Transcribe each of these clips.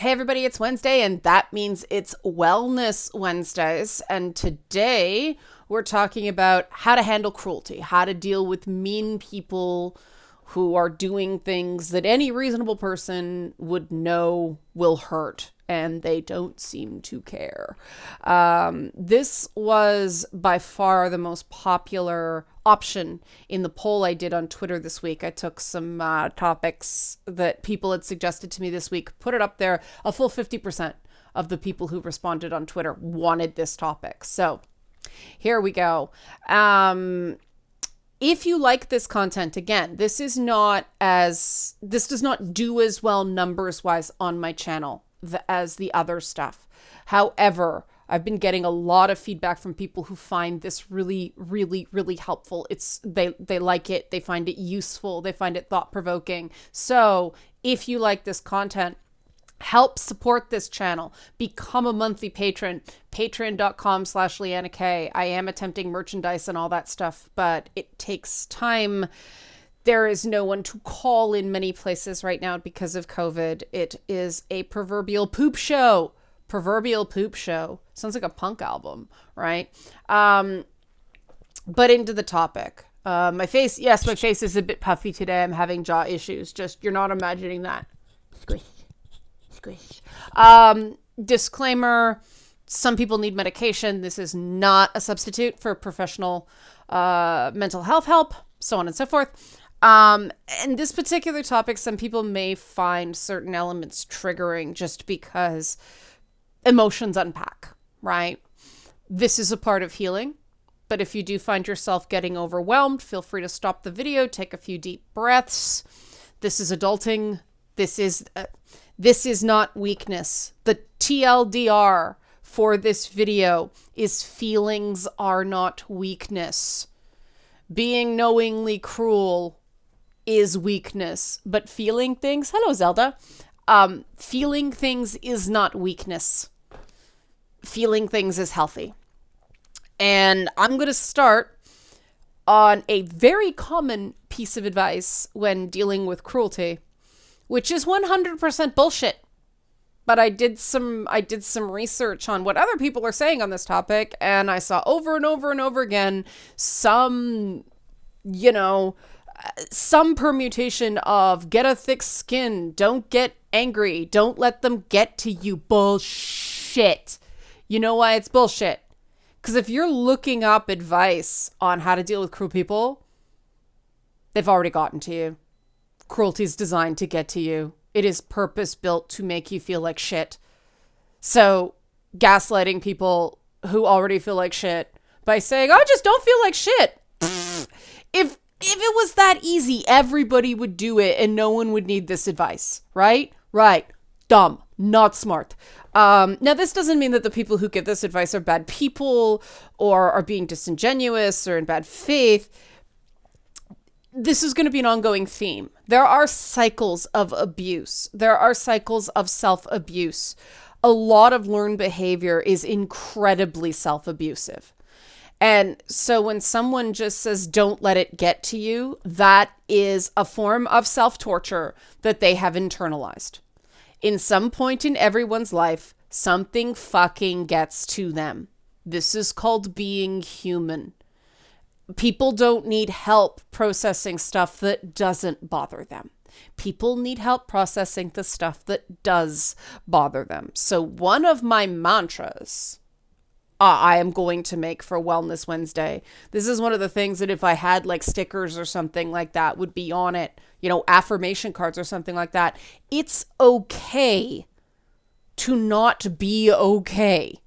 Hey everybody, it's Wednesday, and that means it's Wellness Wednesdays. And today we're talking about how to handle cruelty, how to deal with mean people who are doing things that any reasonable person would know will hurt, and they don't seem to care. This was by far the most popular option in the poll I did on Twitter this week. I took some topics that people had suggested to me this week, put it up there. A full 50% of the people who responded on Twitter wanted this topic. So here we go. If you like this content, again, this does not do as well numbers wise on my channel as the other stuff. However, I've been getting a lot of feedback from people who find this really, really, really helpful. They like it. They find it useful. They find it thought-provoking. So if you like this content, help support this channel. Become a monthly patron. Patreon.com/LeannaK. I am attempting merchandise and all that stuff, but it takes time. There is no one to call in many places right now because of COVID. It is a proverbial poop show. Proverbial poop show. Sounds like a punk album, right? But into the topic. My face is a bit puffy today. I'm having jaw issues. Just, you're not imagining that. Squish. Squish. Disclaimer, some people need medication. This is not a substitute for professional mental health help, so on and so forth. And this particular topic, some people may find certain elements triggering just because emotions unpack, right? This is a part of healing, but if you do find yourself getting overwhelmed, feel free to stop the video, take a few deep breaths. This is adulting. This is not weakness. The TLDR for this video is feelings are not weakness. Being knowingly cruel is weakness, but feeling things, hello Zelda, feeling things is not weakness. Feeling things is healthy. And I'm going to start on a very common piece of advice when dealing with cruelty, which is 100% bullshit. But I did some research on what other people are saying on this topic, and I saw over and over and over again some permutation of get a thick skin, don't get angry, don't let them get to you. Bullshit. You know why it's bullshit? Because if you're looking up advice on how to deal with cruel people, they've already gotten to you. Cruelty is designed to get to you. It is purpose-built to make you feel like shit. So gaslighting people who already feel like shit by saying, "I just don't feel like shit." If it was that easy, everybody would do it and no one would need this advice, right? Right. Dumb. Not smart. Now, this doesn't mean that the people who give this advice are bad people or are being disingenuous or in bad faith. This is going to be an ongoing theme. There are cycles of abuse. There are cycles of self-abuse. A lot of learned behavior is incredibly self-abusive. And so when someone just says, don't let it get to you, that is a form of self-torture that they have internalized. In some point in everyone's life, something fucking gets to them. This is called being human. People don't need help processing stuff that doesn't bother them. People need help processing the stuff that does bother them. So one of my mantras I am going to make for Wellness Wednesday. This is one of the things that if I had like stickers or something like that would be on it, affirmation cards or something like that. It's okay to not be okay.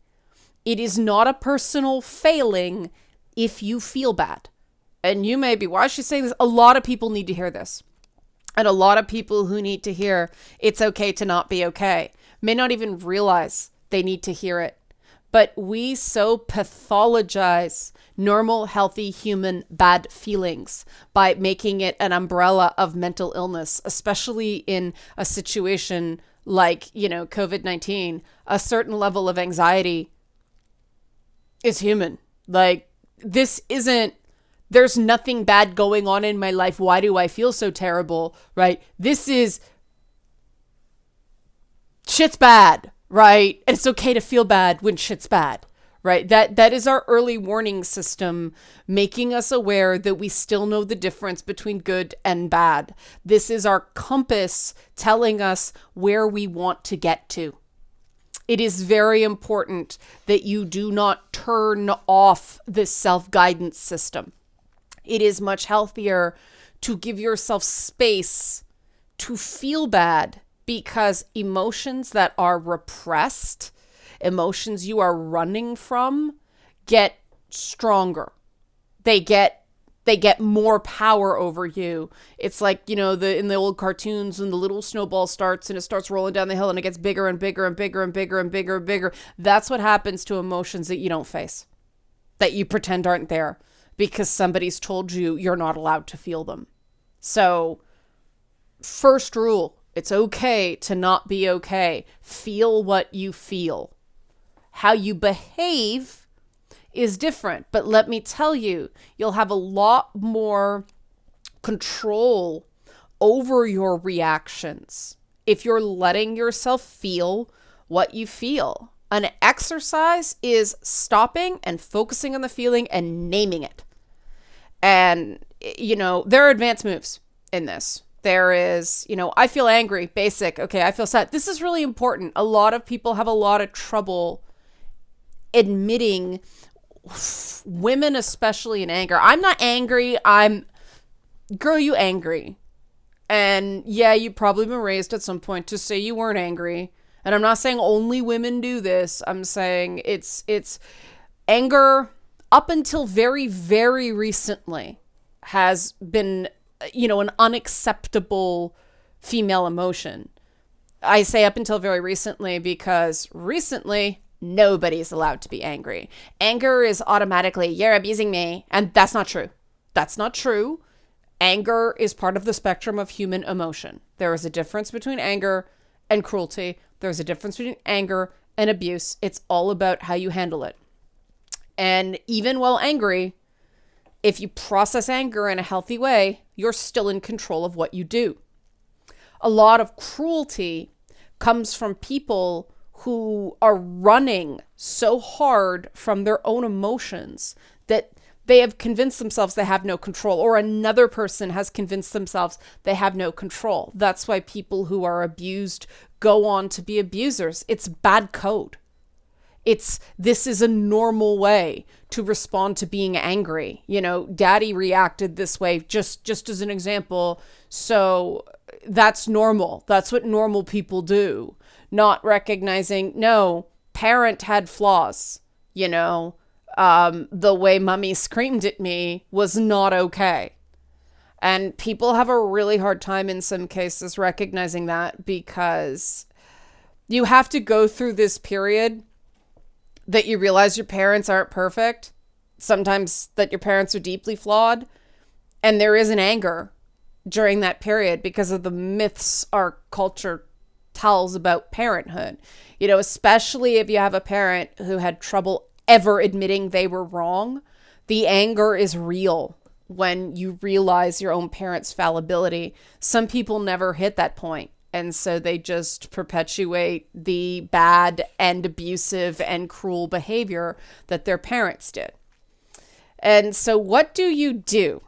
It is not a personal failing if you feel bad. And you may be, why is she saying this? A lot of people need to hear this. And a lot of people who need to hear it's okay to not be okay may not even realize they need to hear it. But we so pathologize normal, healthy, human bad feelings by making it an umbrella of mental illness, especially in a situation like, COVID-19. A certain level of anxiety is human. Like, this isn't, there's nothing bad going on in my life. Why do I feel so terrible? Right? This is shit's bad, right? And it's okay to feel bad when shit's bad, right? That is our early warning system, making us aware that we still know the difference between good and bad. This is our compass telling us where we want to get to. It is very important that you do not turn off this self-guidance system. It is much healthier to give yourself space to feel bad, because emotions that are repressed, emotions you are running from, get stronger. They get more power over you. It's like, in the old cartoons, when the little snowball starts and it starts rolling down the hill and it gets bigger and bigger and bigger and bigger and bigger and bigger. That's what happens to emotions that you don't face, that you pretend aren't there because somebody's told you you're not allowed to feel them. So, first rule, it's okay to not be okay. Feel what you feel. How you behave is different, but let me tell you, you'll have a lot more control over your reactions if you're letting yourself feel what you feel. An exercise is stopping and focusing on the feeling and naming it. And, there are advanced moves in this. There is, I feel angry, basic. Okay, I feel sad. This is really important. A lot of people have a lot of trouble admitting, women especially, in anger. I'm not angry. Girl, you angry. And yeah, you probably been raised at some point to say you weren't angry. And I'm not saying only women do this. I'm saying it's anger up until very, very recently has been, an unacceptable female emotion. I say up until very recently because recently nobody's allowed to be angry. Anger is automatically, you're abusing me. And that's not true. That's not true. Anger is part of the spectrum of human emotion. There is a difference between anger and cruelty. There's a difference between anger and abuse. It's all about how you handle it. And even while angry, if you process anger in a healthy way, you're still in control of what you do. A lot of cruelty comes from people who are running so hard from their own emotions that they have convinced themselves they have no control, or another person has convinced themselves they have no control. That's why people who are abused go on to be abusers. It's bad code. This is a normal way to respond to being angry. Daddy reacted this way, just as an example. So that's normal. That's what normal people do. Not recognizing, no, parent had flaws. The way mommy screamed at me was not okay. And people have a really hard time in some cases recognizing that, because you have to go through this period that you realize your parents aren't perfect, sometimes that your parents are deeply flawed, and there is an anger during that period because of the myths our culture tells about parenthood. Especially if you have a parent who had trouble ever admitting they were wrong, the anger is real when you realize your own parents' fallibility. Some people never hit that point. And so they just perpetuate the bad and abusive and cruel behavior that their parents did. And so what do you do?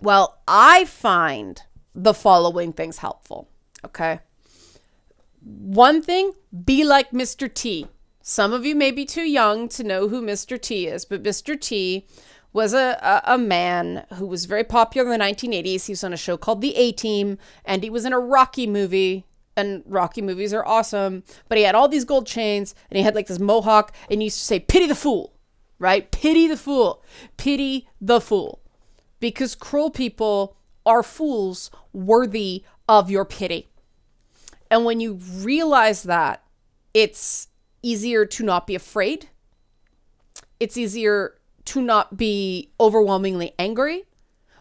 Well, I find the following things helpful. Okay. One thing, be like Mr. T. Some of you may be too young to know who Mr. T is, but Mr. T was a man who was very popular in the 1980s. He was on a show called The A-Team, and he was in a Rocky movie, and Rocky movies are awesome, but he had all these gold chains, and he had like this mohawk, and he used to say, pity the fool, right? Pity the fool. Pity the fool. Because cruel people are fools worthy of your pity. And when you realize that, it's easier to not be afraid. It's easier to not be overwhelmingly angry.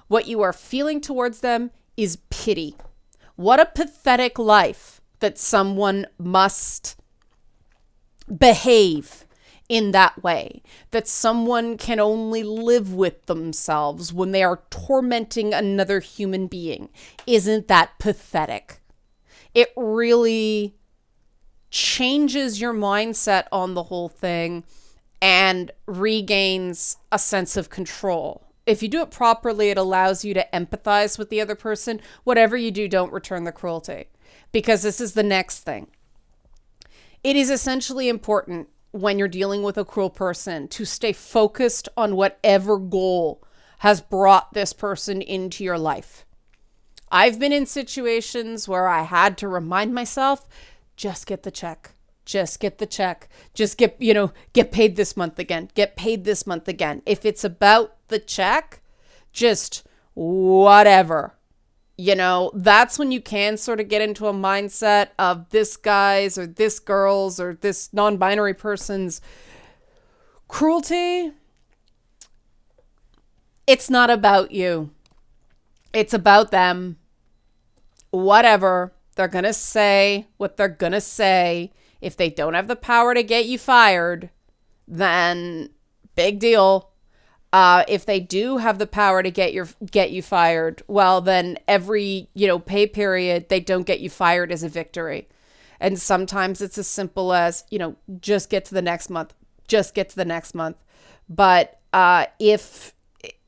What you are feeling towards them is pity. What a pathetic life that someone must behave in that way, that someone can only live with themselves when they are tormenting another human being. Isn't that pathetic? It really changes your mindset on the whole thing and regains a sense of control. If you do it properly, it allows you to empathize with the other person. Whatever you do, don't return the cruelty, because this is the next thing. It is essentially important when you're dealing with a cruel person to stay focused on whatever goal has brought this person into your life. I've been in situations where I had to remind myself, just get the check. Just get the check. Just get paid this month again. Get paid this month again. If it's about the check, just whatever. That's when you can sort of get into a mindset of this guy's or this girl's or this non-binary person's cruelty. It's not about you. It's about them. Whatever. They're going to say what they're going to say. If they don't have the power to get you fired, then big deal. If they do have the power to get you fired, well, then every, pay period, they don't get you fired is a victory. And sometimes it's as simple as, just get to the next month. Just get to the next month. But if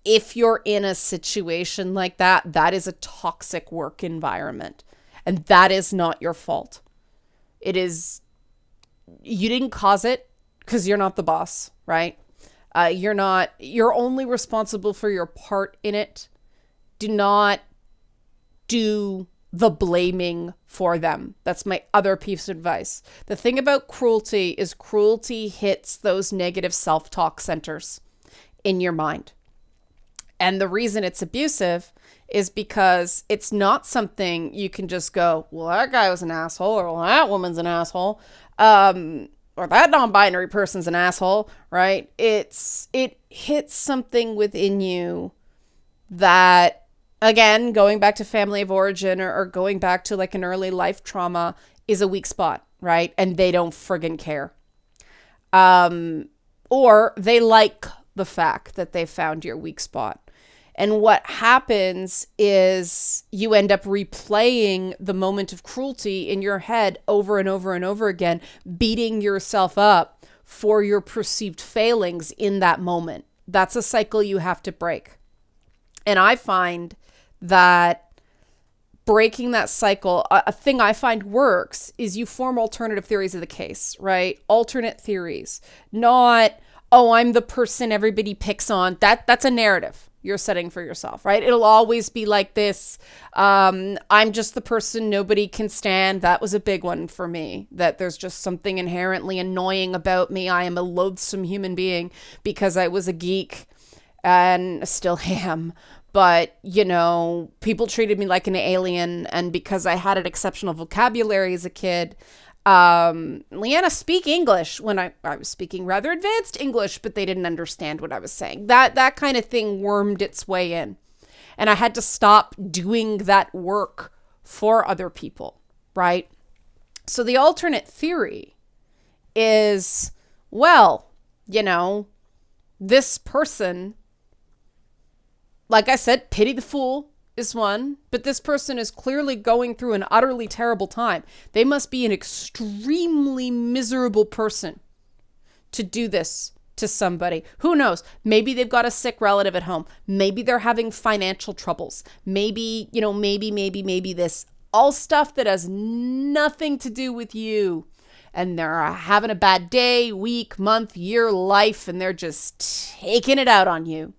you're in a situation like that, that is a toxic work environment. And that is not your fault. It is, you didn't cause it because you're not the boss, right? You're only responsible for your part in it. Do not do the blaming for them. That's my other piece of advice. The thing about cruelty is cruelty hits those negative self-talk centers in your mind. And the reason it's abusive is because it's not something you can just go, well, that guy was an asshole, or well, that woman's an asshole, or that non-binary person's an asshole, right? It hits something within you that, again, going back to family of origin or going back to like an early life trauma is a weak spot, right? And they don't friggin' care. Or they like the fact that they found your weak spot. And what happens is you end up replaying the moment of cruelty in your head over and over and over again, beating yourself up for your perceived failings in that moment. That's a cycle you have to break. And I find that breaking that cycle, a thing I find works is you form alternative theories of the case, right? Alternate theories, not, oh, I'm the person everybody picks on. That's a narrative you're setting for yourself, right? It'll always be like this. I'm just the person nobody can stand. That was a big one for me, that there's just something inherently annoying about me. I am a loathsome human being because I was a geek and still am. But, people treated me like an alien. And because I had an exceptional vocabulary as a kid, Leanna, speak English, when I was speaking rather advanced English, but they didn't understand what I was saying. That kind of thing wormed its way in. And I had to stop doing that work for other people, right? So the alternate theory is, well, this person, like I said, pity the fool is one, but this person is clearly going through an utterly terrible time. They must be an extremely miserable person to do this to somebody. Who knows? Maybe they've got a sick relative at home. Maybe they're having financial troubles. Maybe, maybe this. All stuff that has nothing to do with you. And they're having a bad day, week, month, year, life, and they're just taking it out on you.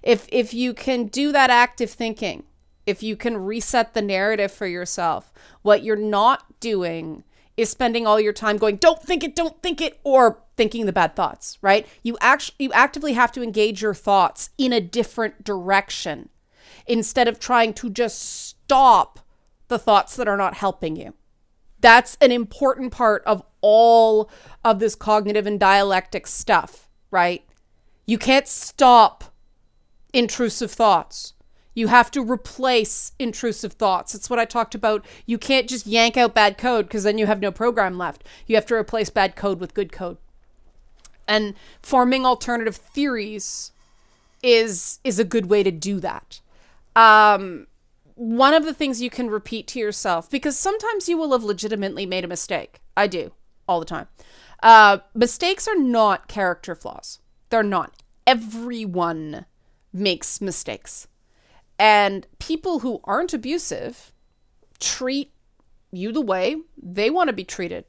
If you can do that active thinking, if you can reset the narrative for yourself, what you're not doing is spending all your time going, don't think it, or thinking the bad thoughts, right? You actively have to engage your thoughts in a different direction instead of trying to just stop the thoughts that are not helping you. That's an important part of all of this cognitive and dialectic stuff, right? You can't stop intrusive thoughts. You have to replace intrusive thoughts. It's what I talked about. You can't just yank out bad code because then you have no program left. You have to replace bad code with good code. And forming alternative theories is a good way to do that. One of the things you can repeat to yourself, because sometimes you will have legitimately made a mistake. I do all the time. Mistakes are not character flaws. They're not. Everyone makes mistakes. And people who aren't abusive treat you the way they want to be treated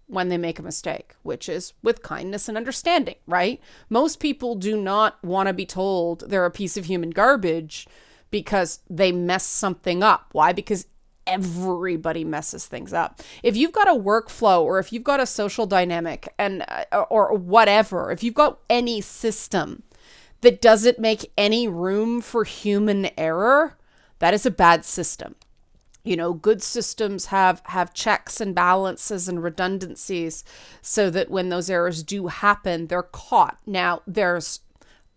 when they make a mistake, which is with kindness and understanding, right? Most people do not want to be told they're a piece of human garbage because they mess something up. Why? Because everybody messes things up. If you've got a workflow or if you've got a social dynamic and or whatever, if you've got any system that doesn't make any room for human error, that is a bad system. You know, good systems have checks and balances and redundancies so that when those errors do happen, they're caught. Now, there's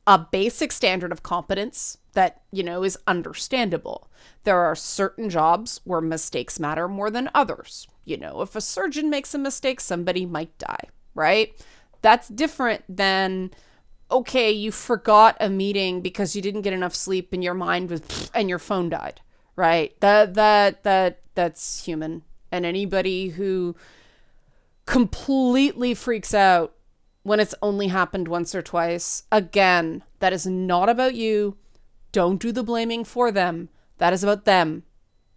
a basic standard of competence that, you know, is understandable. There are certain jobs where mistakes matter more than others. You know, if a surgeon makes a mistake, somebody might die, right? That's different than, okay, you forgot a meeting because you didn't get enough sleep and your mind was, and your phone died, right? That's human. And anybody who completely freaks out when it's only happened once or twice, again, that is not about you. Don't do the blaming for them. That is about them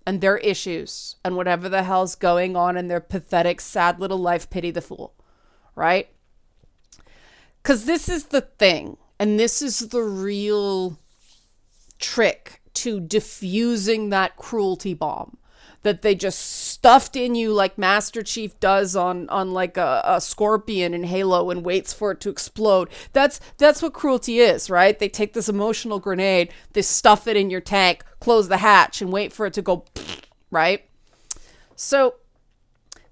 and their issues and whatever the hell's going on in their pathetic, sad little life. Pity the fool, right? Because this is the thing, and this is the real trick to diffusing that cruelty bomb that they just stuffed in you like Master Chief does on like a scorpion in Halo and waits for it to explode. That's what cruelty is, right? They take this emotional grenade, they stuff it in your tank, close the hatch, and wait for it to go, right? So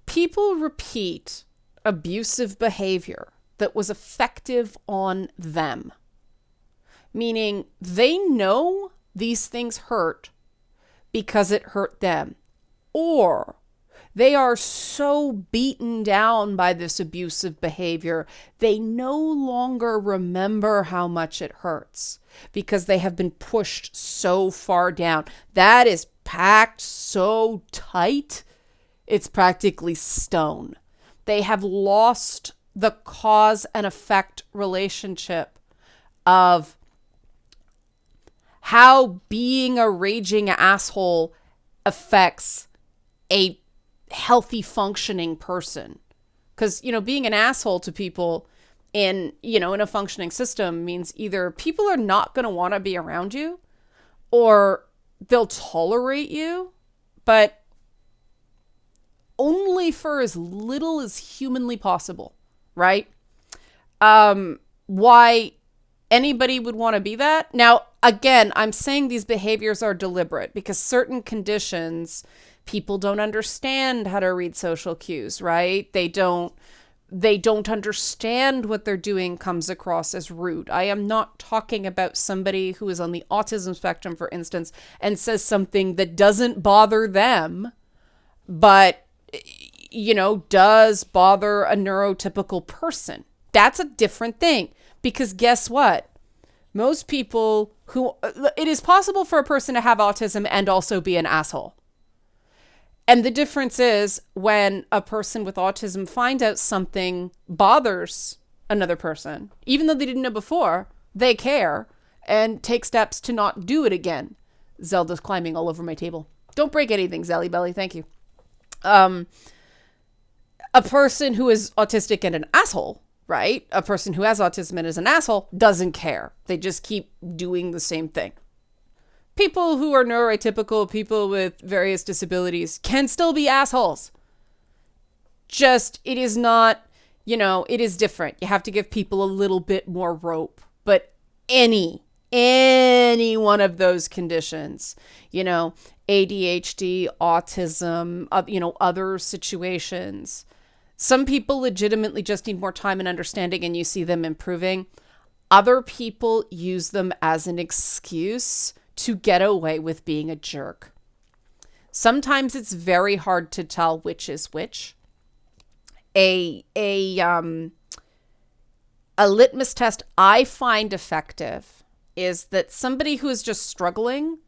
people repeat abusive behavior that was effective on them, meaning they know these things hurt because it hurt them. Or they are so beaten down by this abusive behavior, they no longer remember how much it hurts because they have been pushed so far down. That is packed so tight, it's practically stone. They have lost the cause and effect relationship of how being a raging asshole affects a healthy functioning person. Because, you know, being an asshole to people in a functioning system means either people are not going to want to be around you or they'll tolerate you, but only for as little as humanly possible, right? Why anybody would want to be that? Now, again, I'm saying these behaviors are deliberate because certain conditions, people don't understand how to read social cues, right? They don't understand what they're doing comes across as rude. I am not talking about somebody who is on the autism spectrum, for instance, and says something that doesn't bother them, but, you know, does bother a neurotypical person. That's a different thing because guess what? Most people it is possible for a person to have autism and also be an asshole. And the difference is when a person with autism finds out something bothers another person, even though they didn't know before, they care and take steps to not do it again. Zelda's climbing all over my table. Don't break anything, Zelly Belly. Thank you. A person who is autistic and an asshole, right? A person who has autism and is an asshole doesn't care. They just keep doing the same thing. People who are neurotypical, people with various disabilities can still be assholes. Just, it is not, it is different. You have to give people a little bit more rope. But any one of those conditions, ADHD, autism, other situations, some people legitimately just need more time and understanding and you see them improving. Other people use them as an excuse to get away with being a jerk. Sometimes it's very hard to tell which is which. A litmus test I find effective is that somebody who is just struggling,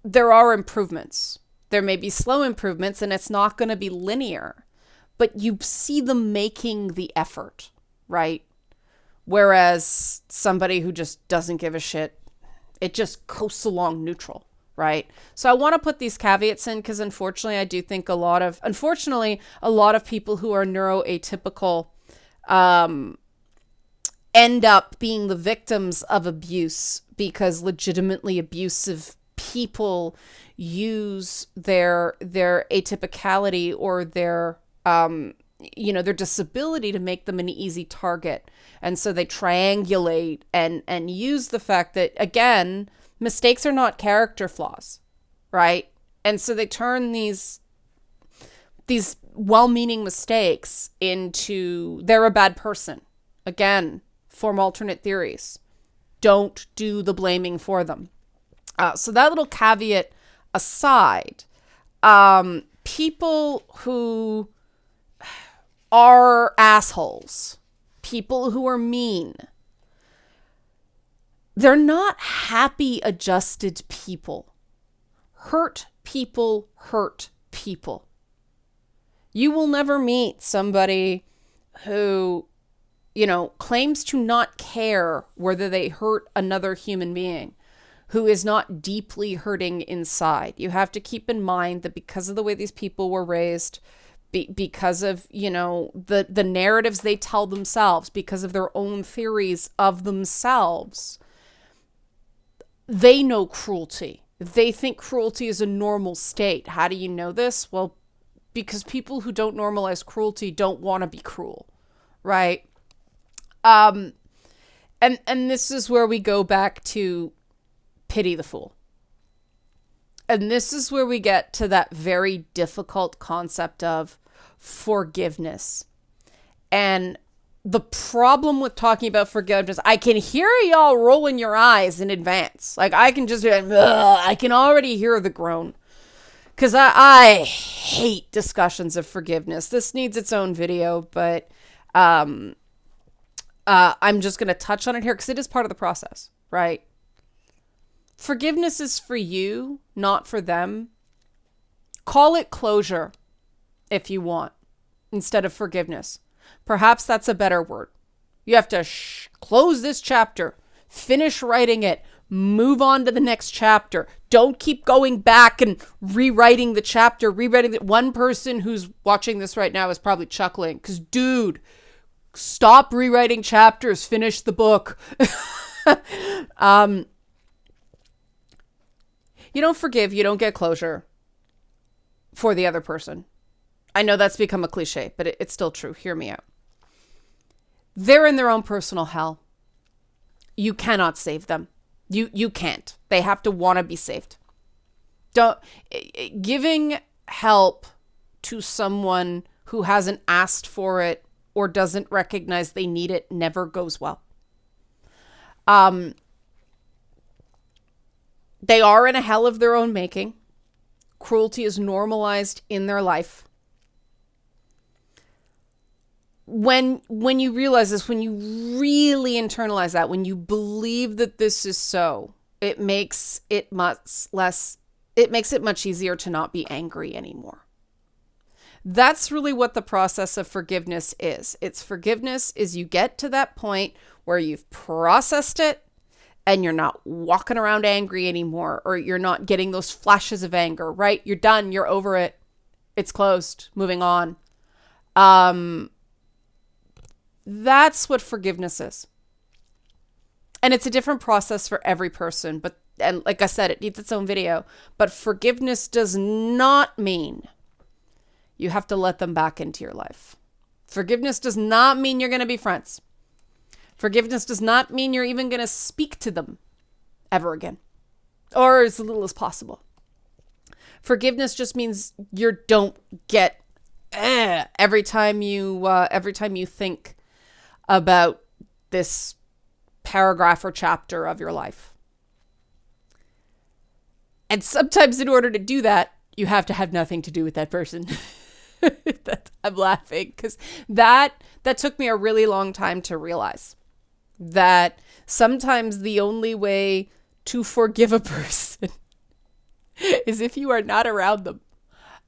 there are improvements. There may be slow improvements and it's not going to be linear. but you see them making the effort, right? Whereas somebody who just doesn't give a shit, it just coasts along neutral, right? So I want to put these caveats in because unfortunately, I do think a lot of people who are neuroatypical end up being the victims of abuse because legitimately abusive people use their atypicality or their their disability to make them an easy target. And so they triangulate and use the fact that, again, mistakes are not character flaws, right? And so they turn these well-meaning mistakes into they're a bad person. Again, form alternate theories. Don't do the blaming for them. So that little caveat aside, people who are assholes, people who are mean, they're not happy, adjusted people. Hurt people hurt people. You will never meet somebody who, claims to not care whether they hurt another human being who is not deeply hurting inside. You have to keep in mind that because of the way these people were raised, because of, the narratives they tell themselves, because of their own theories of themselves, they know cruelty. They think cruelty is a normal state. How do you know this? Well, because people who don't normalize cruelty don't want to be cruel, right? And this is where we go back to pity the fool. And this is where we get to that very difficult concept of forgiveness. And the problem with talking about forgiveness, I can hear y'all rolling your eyes in advance. Like I can I can already hear the groan. Because I hate discussions of forgiveness. This needs its own video, but I'm just going to touch on it here because it is part of the process, right? Forgiveness is for you, not for them. Call it closure if you want, instead of forgiveness. Perhaps that's a better word. You have to close this chapter, finish writing it, move on to the next chapter. Don't keep going back and rewriting the chapter, rewriting it. One person who's watching this right now is probably chuckling because, dude, stop rewriting chapters, finish the book. You don't forgive, you don't get closure for the other person. I know that's become a cliche, but it's still true. Hear me out. They're in their own personal hell. You cannot save them. You can't. They have to want to be saved. Giving help to someone who hasn't asked for it or doesn't recognize they need it never goes well. They are in a hell of their own making. Cruelty is normalized in their life. When you realize this, when you really internalize that, when you believe that this is so, it makes it much easier to not be angry anymore. That's really what the process of forgiveness is. Forgiveness is you get to that point where you've processed it and you're not walking around angry anymore, or you're not getting those flashes of anger, right? You're done. You're over it. It's closed. Moving on. That's what forgiveness is. And it's a different process for every person, and like I said, it needs its own video, but forgiveness does not mean you have to let them back into your life. Forgiveness does not mean you're going to be friends. Forgiveness does not mean you're even going to speak to them ever again, or as little as possible. Forgiveness just means you don't get every time you think about this paragraph or chapter of your life. And sometimes in order to do that, you have to have nothing to do with that person. I'm laughing because that took me a really long time to realize that sometimes the only way to forgive a person is if you are not around them.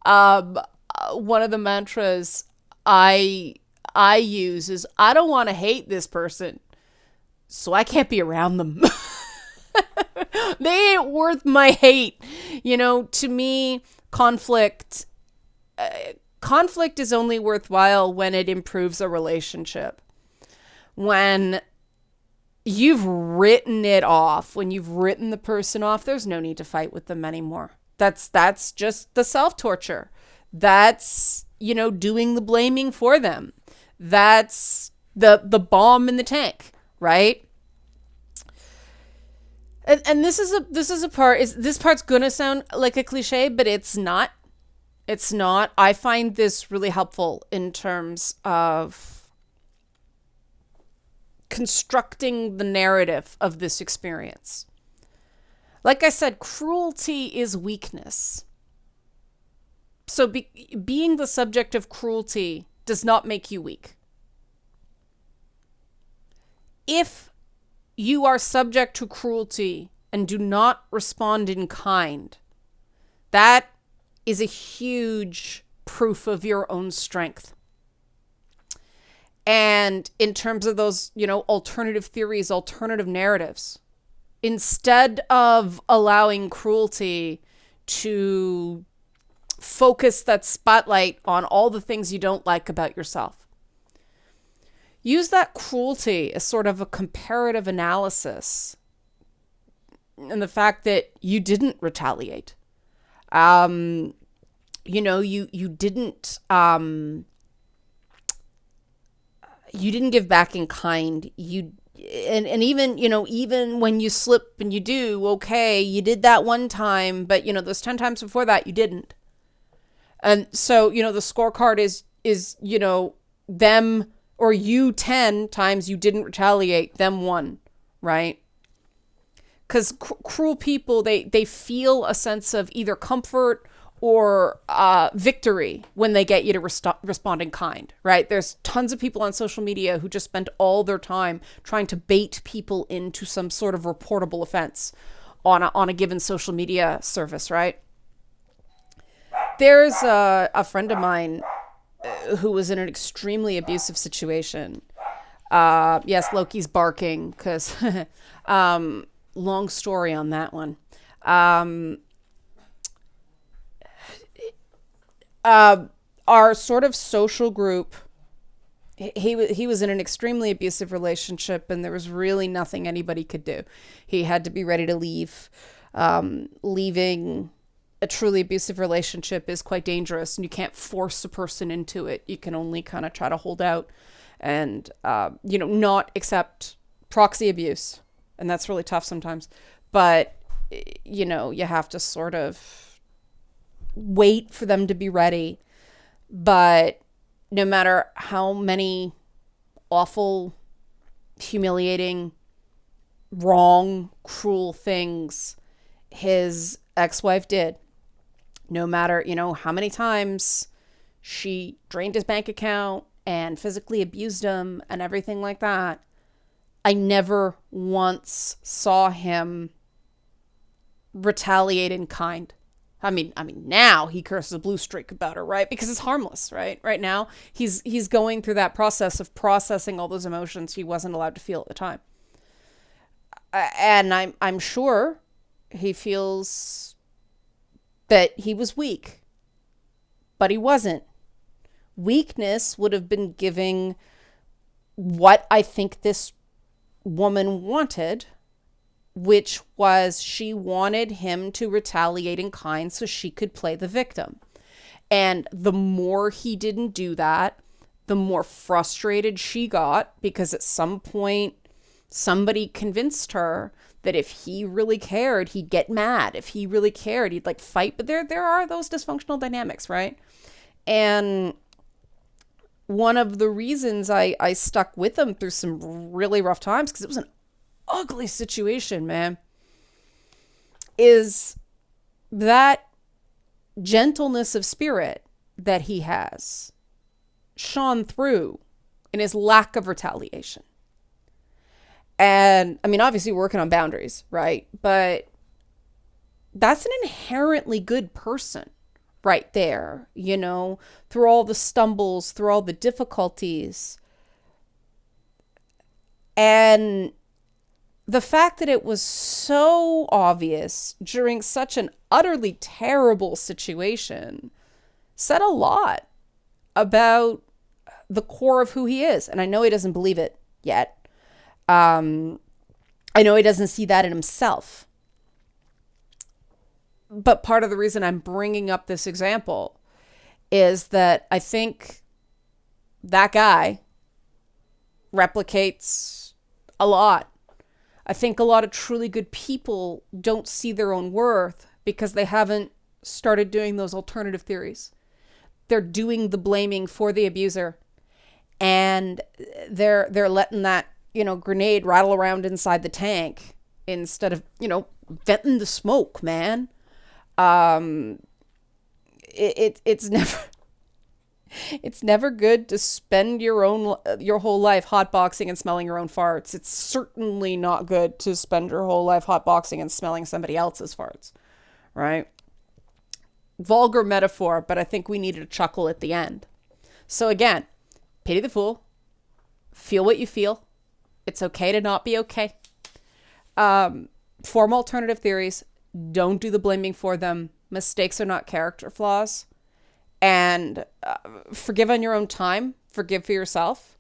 One of the mantras I use is, I don't want to hate this person, so I can't be around them. They ain't worth my hate. To me, conflict is only worthwhile when it improves a relationship. When you've written it off, when you've written the person off, there's no need to fight with them anymore. That's just the self-torture. That's, doing the blaming for them. That's the bomb in the tank, right? And this part's gonna sound like a cliche, but it's not. It's not. I find this really helpful in terms of constructing the narrative of this experience. Like I said, cruelty is weakness. So being the subject of cruelty does not make you weak. If you are subject to cruelty and do not respond in kind, that is a huge proof of your own strength. And in terms of those, alternative theories, alternative narratives, instead of allowing cruelty to focus that spotlight on all the things you don't like about yourself, use that cruelty as sort of a comparative analysis and the fact that you didn't retaliate. You didn't give back in kind. And even when you slip and you do, okay, you did that one time, but those 10 times before that, you didn't. And so, the scorecard is them, or you 10 times you didn't retaliate, them 1, right? Because cruel people, they feel a sense of either comfort or victory when they get you to respond in kind, right? There's tons of people on social media who just spend all their time trying to bait people into some sort of reportable offense on a given social media service, right? There's a friend of mine who was in an extremely abusive situation. Yes, Loki's barking because long story on that one. Our sort of social group, he was in an extremely abusive relationship, and there was really nothing anybody could do. He had to be ready to leave. Leaving a truly abusive relationship is quite dangerous, and you can't force a person into it. You can only kind of try to hold out and, not accept proxy abuse. And that's really tough sometimes. But, you have to sort of wait for them to be ready. But no matter how many awful, humiliating, wrong, cruel things his ex-wife did, no matter, how many times she drained his bank account and physically abused him and everything like that, I never once saw him retaliate in kind. I mean, now he curses a blue streak about her, right? Because it's harmless, right? Right now, he's going through that process of processing all those emotions he wasn't allowed to feel at the time. And I'm sure he feels that he was weak, but he wasn't. Weakness would have been giving what I think this woman wanted, which was she wanted him to retaliate in kind so she could play the victim. And the more he didn't do that, the more frustrated she got, because at some point somebody convinced her that if he really cared, he'd get mad. If he really cared, he'd fight. But there are those dysfunctional dynamics, right? And one of the reasons I stuck with him through some really rough times, because it was an ugly situation, man, is that gentleness of spirit that he has shone through in his lack of retaliation. And obviously working on boundaries, right? But that's an inherently good person, right there, you know, through all the stumbles, through all the difficulties. And the fact that it was so obvious during such an utterly terrible situation said a lot about the core of who he is. And I know he doesn't believe it yet. I know he doesn't see that in himself. But part of the reason I'm bringing up this example is that I think that guy replicates a lot. I think a lot of truly good people don't see their own worth because they haven't started doing those alternative theories. They're doing the blaming for the abuser, and they're letting that, you know, grenade rattle around inside the tank instead of, you know, venting the smoke, man. It's never good to spend your whole life hotboxing and smelling your own farts. It's certainly not good to spend your whole life hotboxing and smelling somebody else's farts, right? Vulgar metaphor, but I think we needed a chuckle at the end. So again, pity the fool. Feel what you feel. It's okay to not be okay. Form alternative theories. Don't do the blaming for them. Mistakes are not character flaws. And forgive on your own time. Forgive for yourself.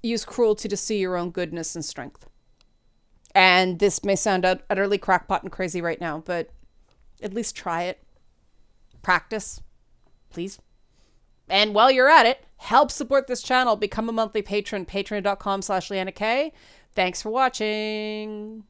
Use cruelty to see your own goodness and strength. And this may sound utterly crackpot and crazy right now, but at least try it. Practice, please. And while you're at it, help support this channel. Become a monthly patron, patreon.com/LeannaK. Thanks for watching.